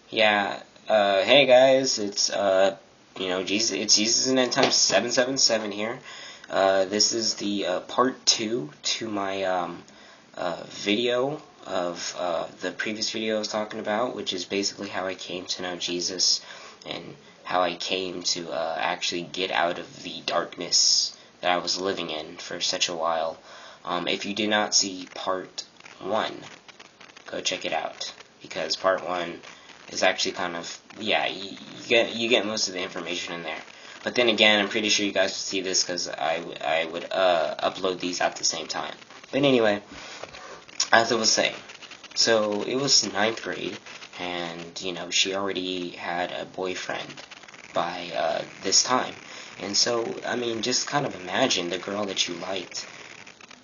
Yeah, hey guys, it's, Jesus, it's Jesus and End Time 777 here. This is the, part 2 to my, video of, the previous video I was talking about, which is basically how I came to know Jesus and how I came to, actually get out of the darkness that I was living in for such a while. If you did not see part 1, go check it out, because part 1 is actually kind of, yeah, you get most of the information in there. But then again, I'm pretty sure you guys will see this because I would upload these at the same time. But anyway, as I was saying, so it was ninth grade, and she already had a boyfriend by this time. And so, I mean, just kind of imagine the girl that you liked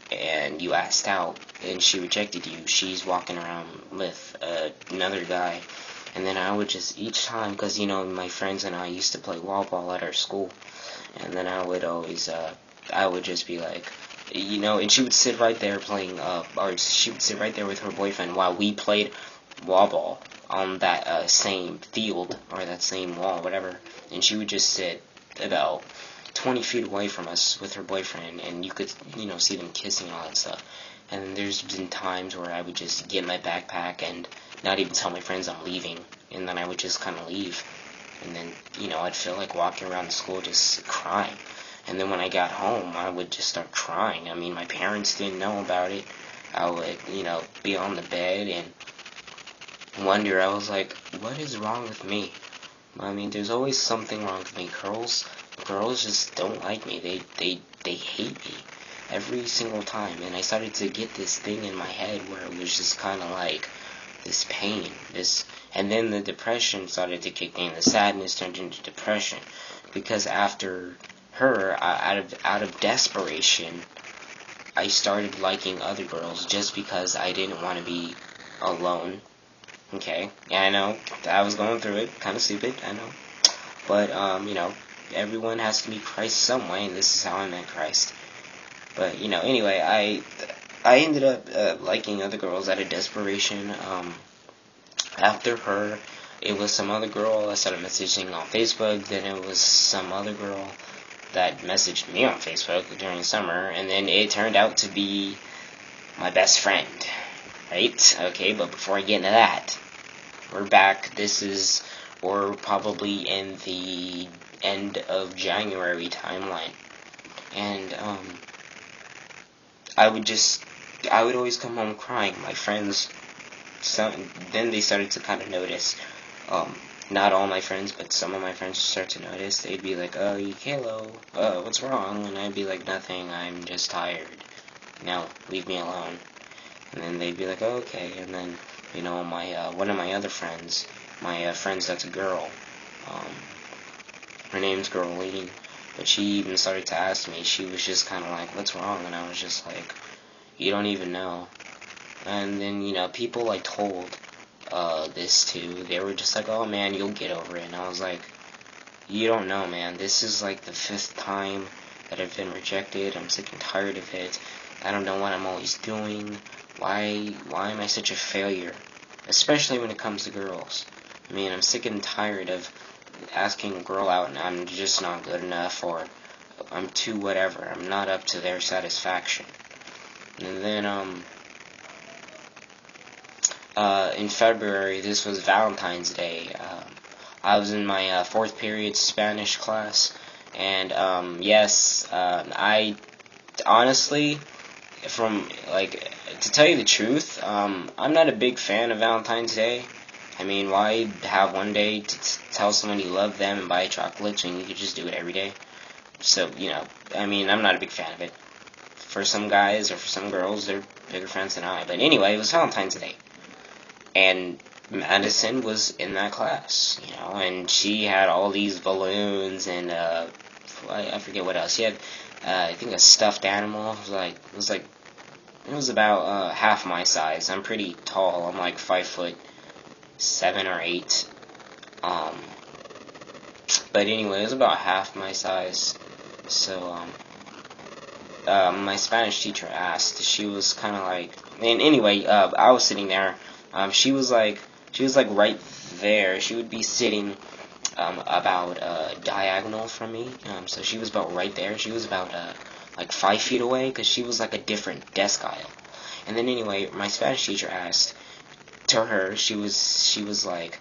and you asked out and she rejected you. She's walking around with another guy. And then I would just, each time, because, my friends and I used to play wall ball at our school. And then I would always, I would just be like, and she would sit right there playing, or she would sit right there with her boyfriend while we played wall ball on that same field, or that same wall, whatever. And she would just sit about 20 feet away from us with her boyfriend, and you could, see them kissing and all that stuff. And there's been times where I would just get my backpack and not even tell my friends I'm leaving, and then I would just kind of leave. And then, I'd feel like walking around the school just crying. And then when I got home, I would just start crying. I mean, my parents didn't know about it. I would, be on the bed and wonder, I was like, what is wrong with me? I mean, there's always something wrong with me. Girls just don't like me. They hate me every single time. And I started to get this thing in my head where it was just kind of like this pain, and then the depression started to kick in. The sadness turned into depression, because after her, out of desperation, I started liking other girls just because I didn't want to be alone. Okay, yeah, I know I was going through it, kind of stupid, I know, but everyone has to meet Christ some way, and this is how I met Christ. But anyway, I ended up liking other girls out of desperation. After her, it was some other girl I started messaging on Facebook. Then it was some other girl that messaged me on Facebook during summer. And then it turned out to be my best friend. Right? Okay, but before I get into that, we're back. We're probably in the end of January timeline. And, I would always come home crying. My friends, then they started to kind of notice. Not all my friends, but some of my friends start to notice. They'd be like, "Oh, Kalo, what's wrong?" And I'd be like, "Nothing. I'm just tired. No, leave me alone." And then they'd be like, "Oh, okay." And then, my one of my other friends, my friends that's a girl, her name's Girline. But she even started to ask me. She was just kind of like, "What's wrong?" And I was just like, "You don't even know." And then, people I told this to, they were just like, "Oh man, you'll get over it." And I was like, "You don't know, man. This is like the 5th time that I've been rejected. I'm sick and tired of it. I don't know what I'm always doing. Why am I such a failure? Especially when it comes to girls. I mean, I'm sick and tired of asking a girl out and I'm just not good enough, or I'm too whatever. I'm not up to their satisfaction." And then, in February, this was Valentine's Day. I was in my 4th period Spanish class, and yes, I honestly, to tell you the truth, I'm not a big fan of Valentine's Day. I mean, why have one day to tell someone you love them and buy chocolates when you could just do it every day? So, I mean, I'm not a big fan of it. For some guys or for some girls, they're bigger fans than I. But anyway, it was Valentine's Day. And Madison was in that class, and she had all these balloons and, I forget what else. She had, I think, a stuffed animal. It was about half my size. I'm pretty tall. I'm like 5'7" or 8. But anyway, it was about half my size. So, my Spanish teacher asked. She was kind of like, and anyway, I was sitting there. She was like right there. She would be sitting about diagonal from me. So she was about right there. She was about like 5 feet away, because she was like a different desk aisle. And then anyway, my Spanish teacher asked to her, she was like,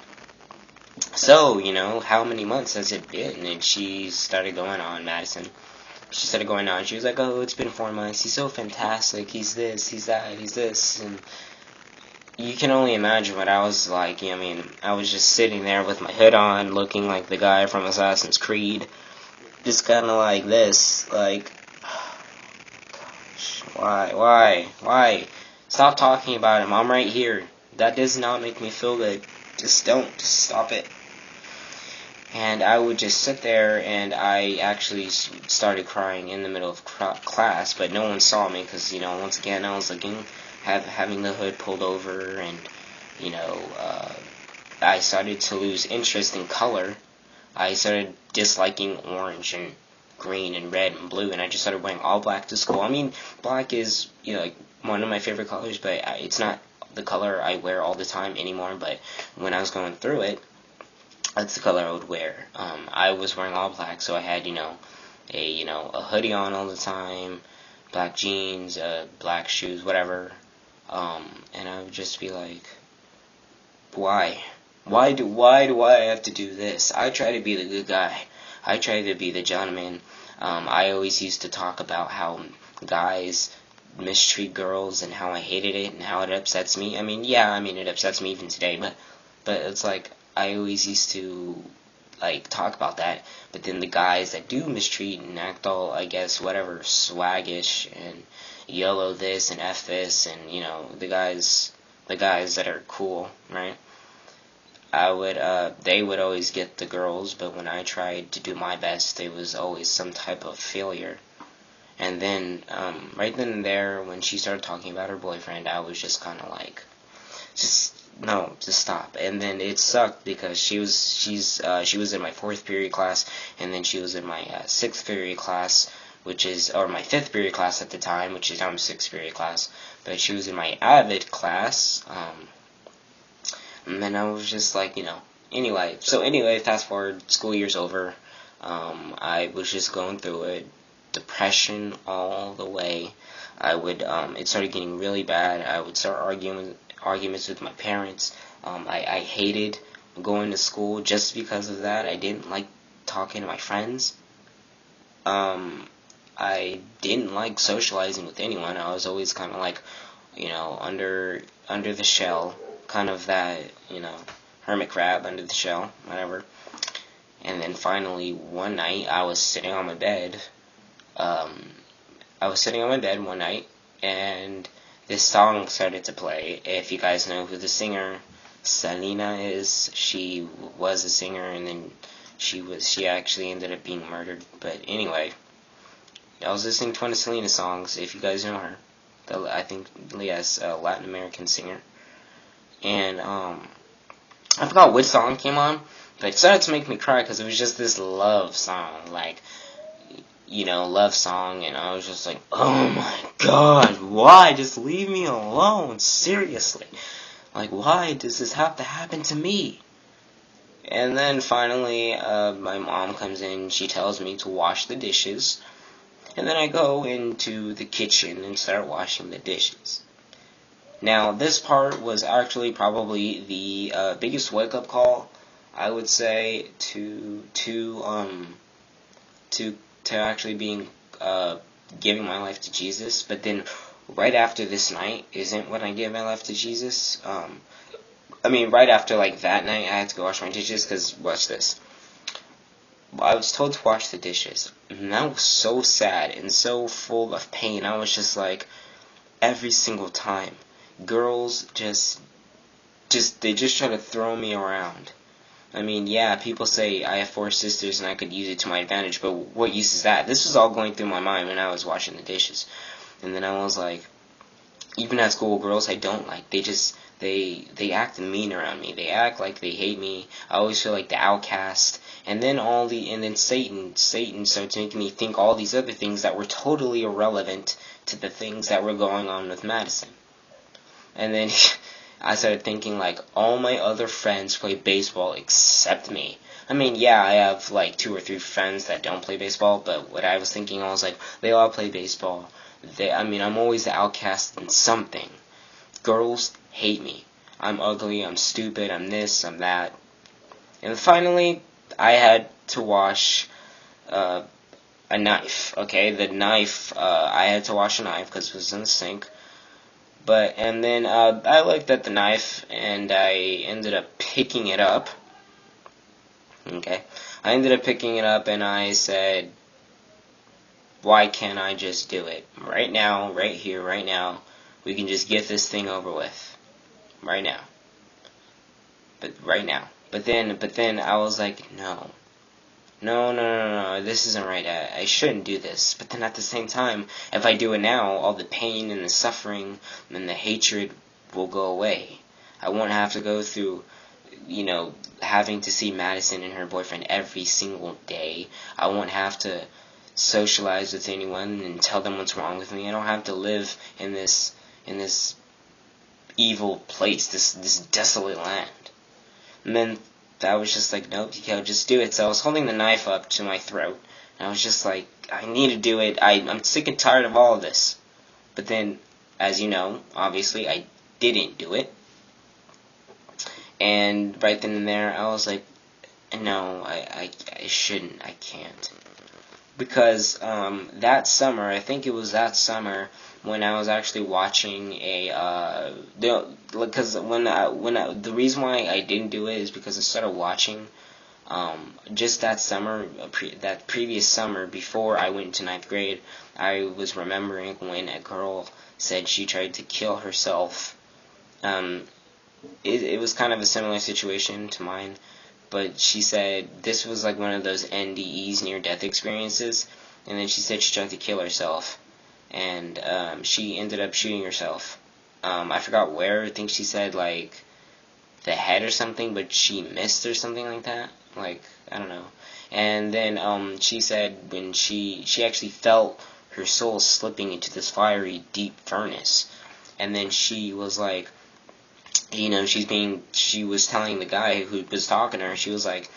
so, how many months has it been? And she started going on, Madison. She started going on. She was like, oh, it's been 4 months. He's so fantastic. He's this, he's that, he's this. And you can only imagine what I was like. I was just sitting there with my hood on, looking like the guy from Assassin's Creed. Just kind of like this. Like, why? Stop talking about him. I'm right here. That does not make me feel good. Just don't. Just stop it. And I would just sit there, and I actually started crying in the middle of class, but no one saw me, because, once again, I was having the hood pulled over, and, I started to lose interest in color. I started disliking orange and green and red and blue, and I just started wearing all black to school. Black is, like, one of my favorite colors, but it's not the color I wear all the time anymore. But when I was going through it, that's the color I would wear. I was wearing all black, so I had, a hoodie on all the time, black jeans, black shoes, whatever. And I would just be like, why? Why do I have to do this? I try to be the good guy. I try to be the gentleman. I always used to talk about how guys mistreat girls and how I hated it and how it upsets me. It upsets me even today, but it's like, I always used to, like, talk about that, but then the guys that do mistreat and act all, I guess, whatever, swaggish, and YOLO this, and F this, and, the guys that are cool, right? They would always get the girls, but when I tried to do my best, there was always some type of failure. And then, right then and there, when she started talking about her boyfriend, I was just kind of like, just stop. And then it sucked, because she was in my 4th period class, and then she was in my 6th period class, or my 5th period class at the time, which is now my 6th period class, but she was in my Avid class, and then I was just like, anyway, fast forward, school year's over, I was just going through it, depression all the way. It started getting really bad. I would start arguments with my parents. I hated going to school just because of that. I didn't like talking to my friends. I didn't like socializing with anyone. I was always kind of like, under the shell, kind of that, hermit crab under the shell, whatever. And then finally, one night, I was sitting on my bed. One night, and this song started to play. If you guys know who the singer Selena is, she was a singer, and then she actually ended up being murdered. But anyway, I was listening to one of Selena's songs. If you guys know her, I think, yes, a Latin American singer. And I forgot which song came on, but it started to make me cry, because it was just this love song, love song, and I was just like, oh my god, why? Just leave me alone, seriously. Like, why does this have to happen to me? And then finally, my mom comes in, she tells me to wash the dishes, and then I go into the kitchen and start washing the dishes. Now, this part was actually probably the biggest wake-up call, I would say, to actually being giving my life to Jesus. But then right after this night isn't when I gave my life to Jesus. Right after, like, that night, I had to go wash my dishes, because, watch this. I was told to wash the dishes, and that was so sad and so full of pain. I was just like, every single time, girls they just try to throw me around. People say I have 4 sisters and I could use it to my advantage, but what use is that? This was all going through my mind when I was washing the dishes. And then I was like, even at school, girls I don't like, they act mean around me. They act like they hate me. I always feel like the outcast. And then Satan starts making me think all these other things that were totally irrelevant to the things that were going on with Madison. And then I started thinking, like, all my other friends play baseball except me. I mean, yeah, I have, like, 2 or 3 friends that don't play baseball, but what I was thinking, I was like, they all play baseball. I'm always the outcast in something. Girls hate me. I'm ugly, I'm stupid, I'm this, I'm that. And finally, I had to wash a knife. Okay, the knife, I had to wash a knife because it was in the sink. And then I looked at the knife and I ended up picking it up. Okay, I ended up picking it up and I said, why can't I just do it? Right now, right here, right now, we can just get this thing over with. Right now. Right now. But then I was like, no, this isn't right. I shouldn't do this. But then at the same time, if I do it now, all the pain and the suffering and the hatred will go away. I won't have to go through, having to see Madison and her boyfriend every single day. I won't have to socialize with anyone and tell them what's wrong with me. I don't have to live in this evil place, this desolate land. And then I was just like, nope, you gotta just do it. So I was holding the knife up to my throat, and I was just like, I need to do it. I'm sick and tired of all of this. But then, as you know, obviously, I didn't do it. And right then and there, I was like, no, I shouldn't, I can't. Because that summer, I think it was that summer, when I was actually watching the reason why I didn't do it is because I started watching just that summer, that previous summer before I went to 9th grade. I was remembering when a girl said she tried to kill herself. It was kind of a similar situation to mine, but she said this was like one of those NDEs, near-death experiences, and then she said she tried to kill herself. And she ended up shooting herself. I forgot where. I think she said, like, the head or something, but she missed or something like that. Like, I don't know. And then she said when she actually felt her soul slipping into this fiery, deep furnace. And then she was like, she was telling the guy who was talking to her, she was like,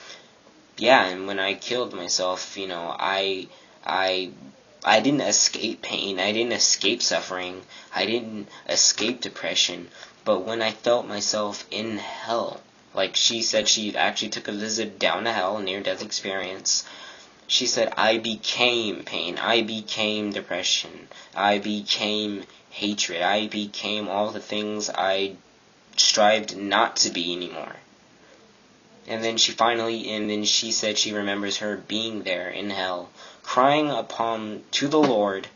yeah, and when I killed myself, I didn't escape pain, I didn't escape suffering, I didn't escape depression, but when I felt myself in hell, like she said she actually took a visit down to hell, near-death experience, she said, I became pain, I became depression, I became hatred, I became all the things I strived not to be anymore. And then she said she remembers her being there in hell, crying to the Lord,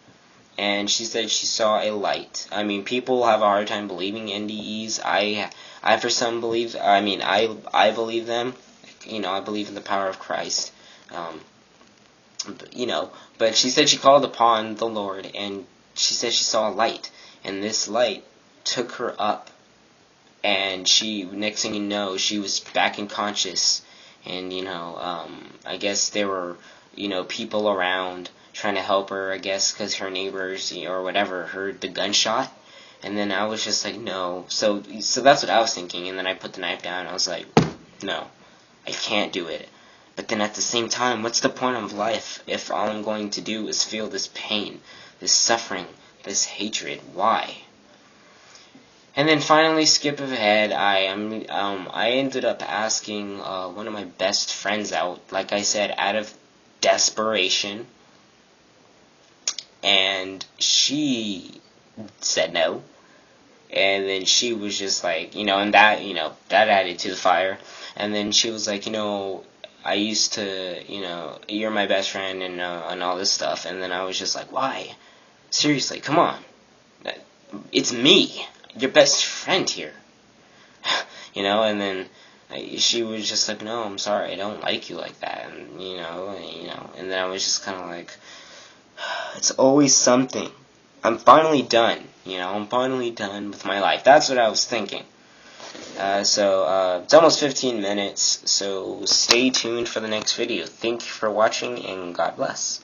and she said she saw a light. I mean, people have a hard time believing NDEs. I for some believe, I believe them. I believe in the power of Christ. But she said she called upon the Lord, and she said she saw a light, and this light took her up. And next thing you know, she was back in conscious, and I guess there were people around trying to help her, I guess, because her neighbors or whatever heard the gunshot, and then I was just like, no. So that's what I was thinking, and then I put the knife down. And I was like, no, I can't do it. But then at the same time, what's the point of life if all I'm going to do is feel this pain, this suffering, this hatred? Why? And then finally, skip ahead, I ended up asking one of my best friends out, like I said, out of desperation, and she said no, and then she was just like, and that added to the fire, and then she was like, I used to, you're my best friend, and all this stuff, and then I was just like, why? Seriously, come on, it's me. Your best friend here, and then she was just like, no, I'm sorry, I don't like you like that, and and then I was just kind of like, it's always something. I'm finally done, I'm finally done with my life. That's what I was thinking. So it's almost 15 minutes, so stay tuned for the next video. Thank you for watching, and God bless.